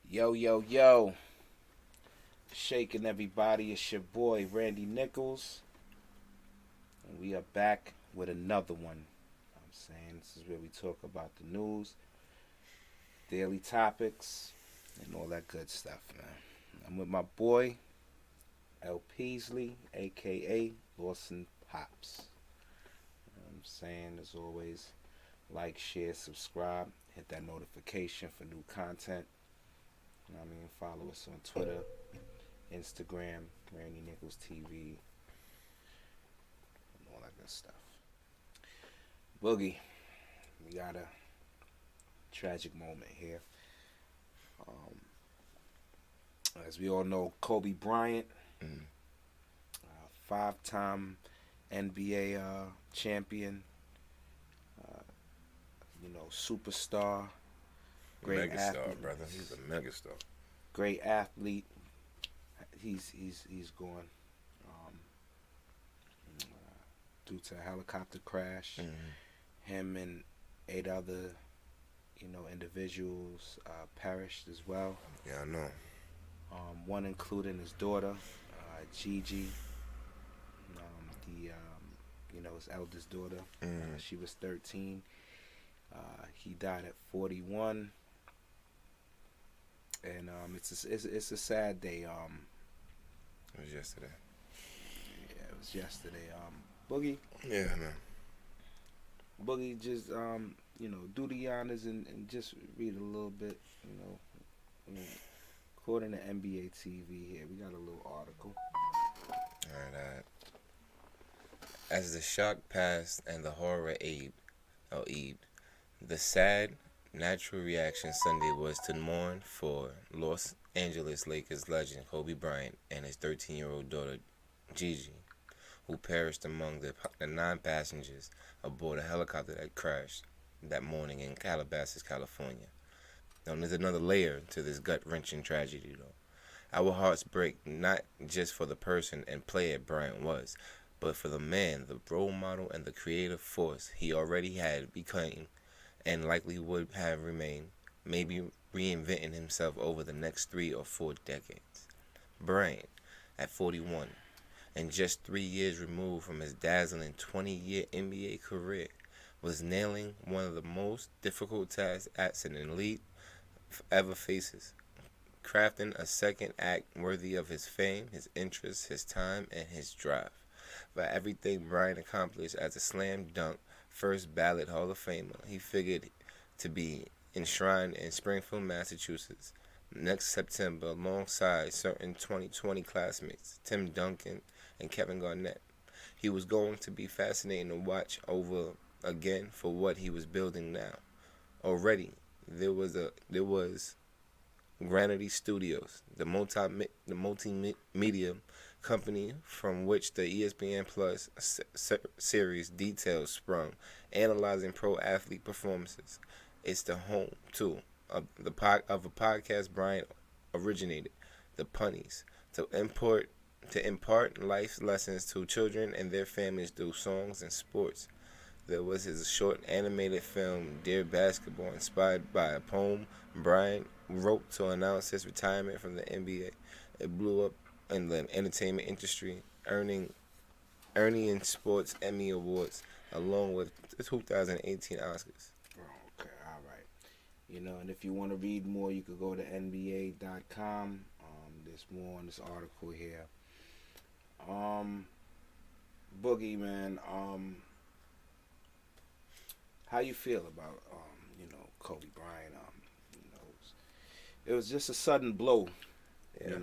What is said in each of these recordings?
Yo, yo, yo. Shaking everybody. It's your boy, Randy Nichols. And we are back with another one. I'm saying this is where we talk about the news, daily topics, and all that good stuff, man. I'm with my boy, L. Peasley, aka Lawson Pops. You know what I'm saying? As always, like, share, subscribe, hit that notification for new content. You know what I mean? Follow us on Twitter, Instagram, Randy Nichols TV, and all that good stuff. Boogie, we got a tragic moment here. Um, as we all know, Kobe Bryant, Mm. five-time NBA champion, uh, superstar, great Megastar, athlete, brother. He's a megastar. great athlete. He's gone um, due to a helicopter crash. Mm. Him and eight other individuals perished as well. Yeah, I know. One including his daughter, Gigi, his eldest daughter. Mm. She was 13. He died at 41, and it's a sad day. It was yesterday. Yeah, it was yesterday. Boogie, Yeah, man. Boogie, just do the honors and just read a little bit. I mean, according to NBA TV here, we got a little article. Alright. As the shock passed and the horror ebbed, the sad, natural reaction Sunday was to mourn for Los Angeles Lakers legend Kobe Bryant and his 13-year-old daughter Gigi, who perished among the 9 passengers aboard a helicopter that crashed that morning in Calabasas, California. Now, there's another layer to this gut-wrenching tragedy, though. Our hearts break not just for the person and player Bryant was, but for the man, the role model, and the creative force he already had become and likely would have remained, maybe reinventing himself over the next 3 or 4 decades. Bryant, at 41, and just 3 years removed from his dazzling 20-year NBA career, was nailing one of the most difficult tasks an elite ever faces, crafting a second act worthy of his fame, his interest, his time, and his drive. For everything Bryant accomplished as a slam dunk first ballot Hall of Famer, he figured to be enshrined in Springfield, Massachusetts next September alongside certain 2020 classmates Tim Duncan and Kevin Garnett. He was going to be fascinating to watch over again for what he was building now. Already, there was Granity Studios, the multimedia company from which the ESPN Plus series Details sprung, analyzing pro athlete performances. It's the home too of a podcast Bryant originated, the Punnies, to impart life lessons to children and their families through songs and sports. There was his short animated film Dear Basketball, inspired by a poem Bryant wrote to announce his retirement from the NBA. It blew up in the entertainment industry, earning in sports Emmy Awards along with the 2018 Oscars. Oh, okay, all right. And if you want to read more, you could go to NBA.com. There's more on this article here. Boogie, man. How you feel about Kobe Bryant? It was just a sudden blow. Yeah.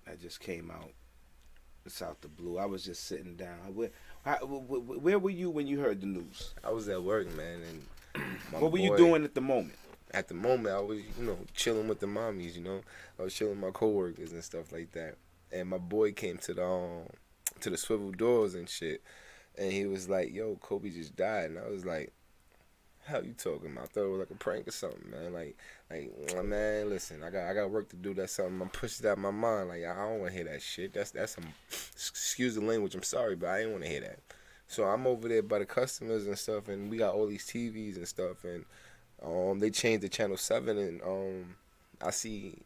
That just came out. It's out the blue. I was just sitting down. Where were you when you heard the news? I was at work, man, and What were you doing at the moment? At the moment, I was, chilling with the mommies, I was chilling with my coworkers and stuff like that. And my boy came to the swivel doors and shit, and he was like, "Yo, Kobe just died," and I was like, "How you talking about?" I thought it was like a prank or something, man. Like, man, listen, I got work to do. That's something I'm pushing out my mind. Like, I don't want to hear that shit. That's some, excuse the language. I'm sorry, but I didn't want to hear that. So I'm over there by the customers and stuff, and we got all these TVs and stuff, and they changed the channel 7, and I see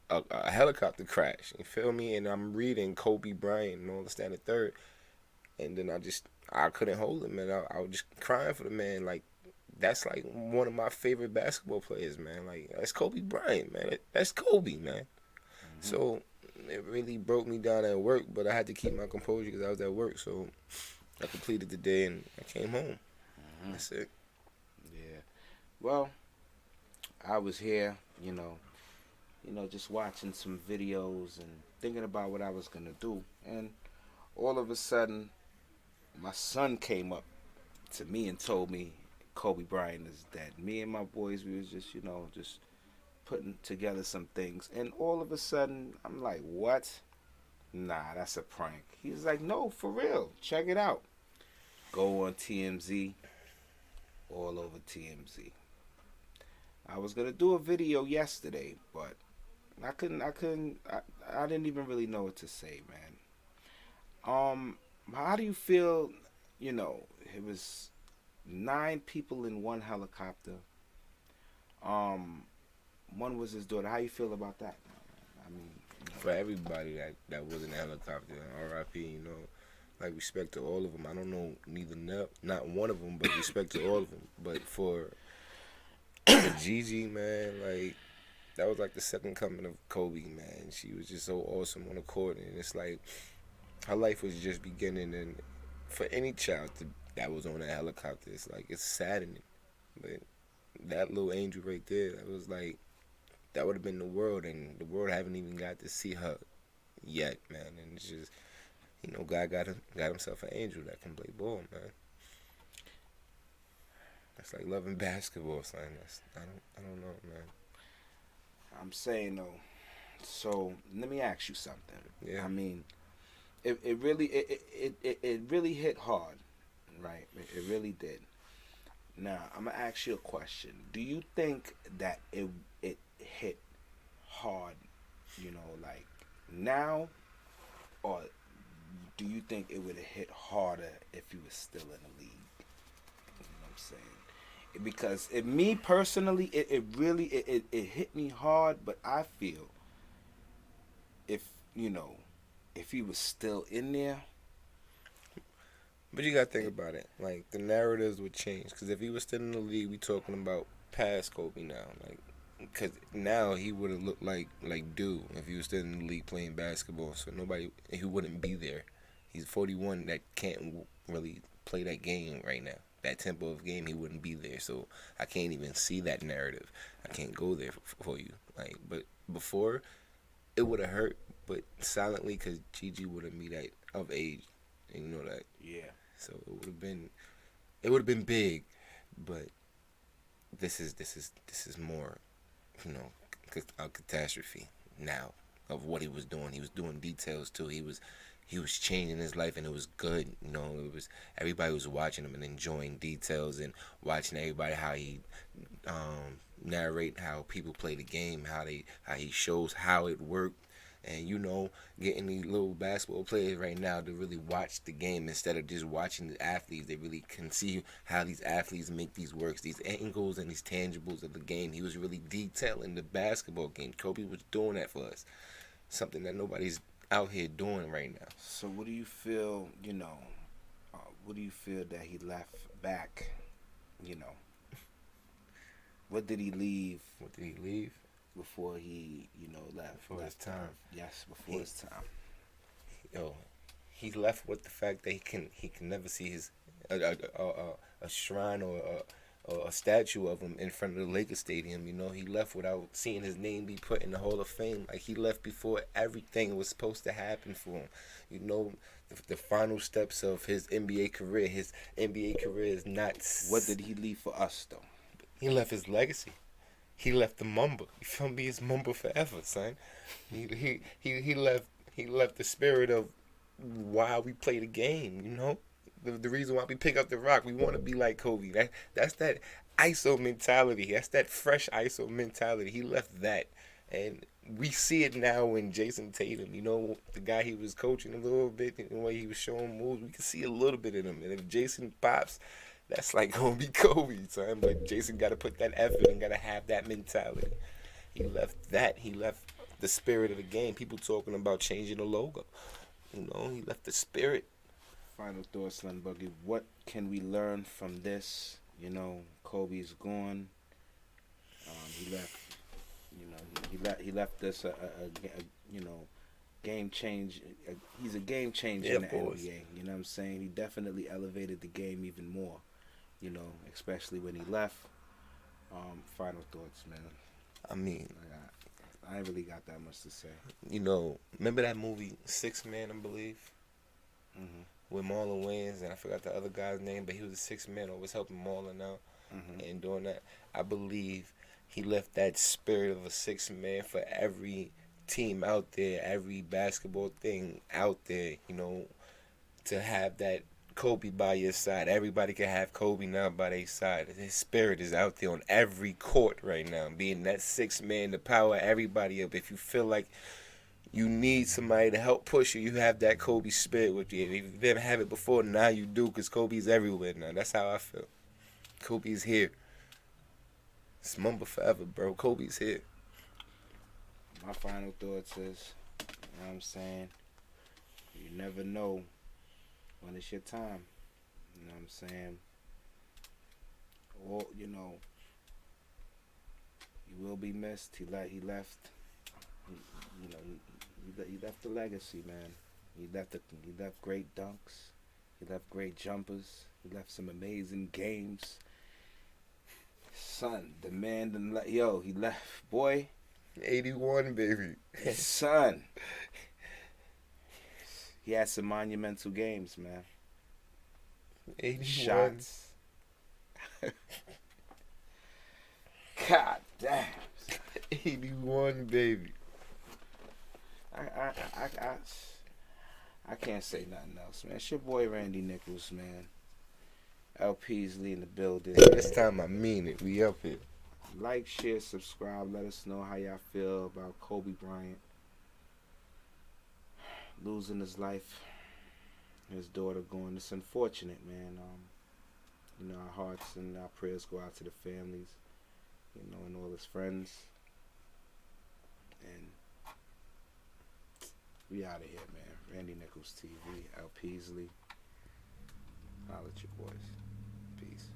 a helicopter crash. You feel me? And I'm reading Kobe Bryant and all this, that, and the third. And then I couldn't hold him, man. I was just crying for the man. Like, that's like one of my favorite basketball players, man. Like, that's Kobe Bryant, man. That's Kobe, man. Mm-hmm. So it really broke me down at work, but I had to keep my composure because I was at work. So I completed the day and I came home. Mm-hmm. That's it. Yeah. Well, I was here, just watching some videos and thinking about what I was gonna do, and all of a sudden, my son came up to me and told me Kobe Bryant is dead. Me and my boys, we was just putting together some things, and all of a sudden, I'm like, what? Nah, that's a prank. He's like, no, for real. Check it out. Go on TMZ, all over TMZ. I was gonna do a video yesterday, but I didn't even really know what to say, man. How do you feel? It was 9 people in one helicopter. Um, one was his daughter. How you feel about that? I mean, For everybody that was in the helicopter, RIP, like respect to all of them. I don't know not one of them, but respect to all of them. But for Gigi, man, like that was like the second coming of Kobe, man. She was just so awesome on the court, and it's like her life was just beginning. And for any child that was on a helicopter, it's like it's saddening. But that little angel right there, that was like that would have been the world, and the world haven't even got to see her yet, man. And it's just God got himself an angel that can play ball, man. That's like loving basketball, son. I don't know, man. I'm saying though. So let me ask you something. Yeah. I mean, it really hit hard, right? It really did. Now I'm gonna ask you a question. Do you think that it hit hard, like now, or do you think it would have hit harder if you were still in the league? You know what I'm saying? Because me personally, it really it hit me hard, but I feel if if he was still in there. But you gotta think about it. Like the narratives would change because if he was still in the league, we talking about past Kobe now. Like, because now he would have looked like dude if he was still in the league playing basketball. So he wouldn't be there. He's 41 that can't really play that game right now. That tempo of game, he wouldn't be there. So I can't even see that narrative. I can't go there for you. Like, but before, it would have hurt, but silently because Gigi would have been that of age, and you know that. Yeah. So it would have been big, but this is more, a catastrophe now of what he was doing. He was doing details too. He was changing his life, and it was good. It was everybody was watching him and enjoying details and watching everybody how he narrate how people play the game, how he shows how it worked, and getting these little basketball players right now to really watch the game instead of just watching the athletes. They really can see how these athletes make these works, these angles and these tangibles of the game. He was really detailing the basketball game. Kobe was doing that for us, something that nobody's out here doing right now. So what do you feel? What do you feel that he left back? What did he leave? What did he leave? Before he, left. Before his time. Yes, before his time. He left with the fact that he can never see his a shrine or a statue of him in front of the Lakers stadium. He left without seeing his name be put in the Hall of Fame. Like, he left before everything was supposed to happen for him. The final steps of his NBA career. His NBA career is not. What did he leave for us though? He left his legacy. He left the Mamba. You feel me? It's Mamba forever, son. He left the spirit of why we play the game. The reason why we pick up the rock. We want to be like Kobe. That's that ISO mentality. That's that fresh ISO mentality. He left that, and we see it now in Jason Tatum. The guy he was coaching a little bit, the way he was showing moves. We can see a little bit of him. And if Jason pops, that's like gonna be Kobe, son. But Jason got to put that effort and got to have that mentality. He left that. He left the spirit of the game. People talking about changing the logo. He left the spirit. Final thoughts, Slim Buggy. What can we learn from this? Kobe's gone. He left. He left us game change. He's a game changer Yeah, in of the course. NBA. You know what I'm saying? He definitely elevated the game even more. Especially when he left. Final thoughts, man. I mean, I ain't really got that much to say. remember that movie Six Man, I believe, Mhm. with Marlon Wayans, and I forgot the other guy's name, but he was a six man, always helping Marlon out Mhm. and doing that. I believe he left that spirit of a six man for every team out there, every basketball thing out there. To have that Kobe by your side. Everybody can have Kobe now by their side. His spirit is out there on every court right now, being that six man to power everybody up. If you feel like you need somebody to help push you, you have that Kobe spirit with you. If you didn't have it before, now you do, because Kobe's everywhere now. That's how I feel. Kobe's here. It's Mamba forever, bro. Kobe's here. My final thoughts is, what I'm saying, you never know when it's your time. You know what I'm saying? Or he will be missed. He left. He left the legacy, man. He left great dunks. He left great jumpers. He left some amazing games. Son, the man didn't let. Yo, he left. Boy, 81, baby. son. He had some monumental games, man. 81. Shots. God damn. 81, baby. I can't say nothing else, man. It's your boy Randy Nichols, man. L. Peasley in the building. This time I mean it. We up here. Like, share, subscribe. Let us know how y'all feel about Kobe Bryant losing his life. His daughter going. It's unfortunate, man. Our hearts and our prayers go out to the families, and all his friends. And we out of here, man. Randy Nichols TV, L. Peasley. Holla at your boys. Peace.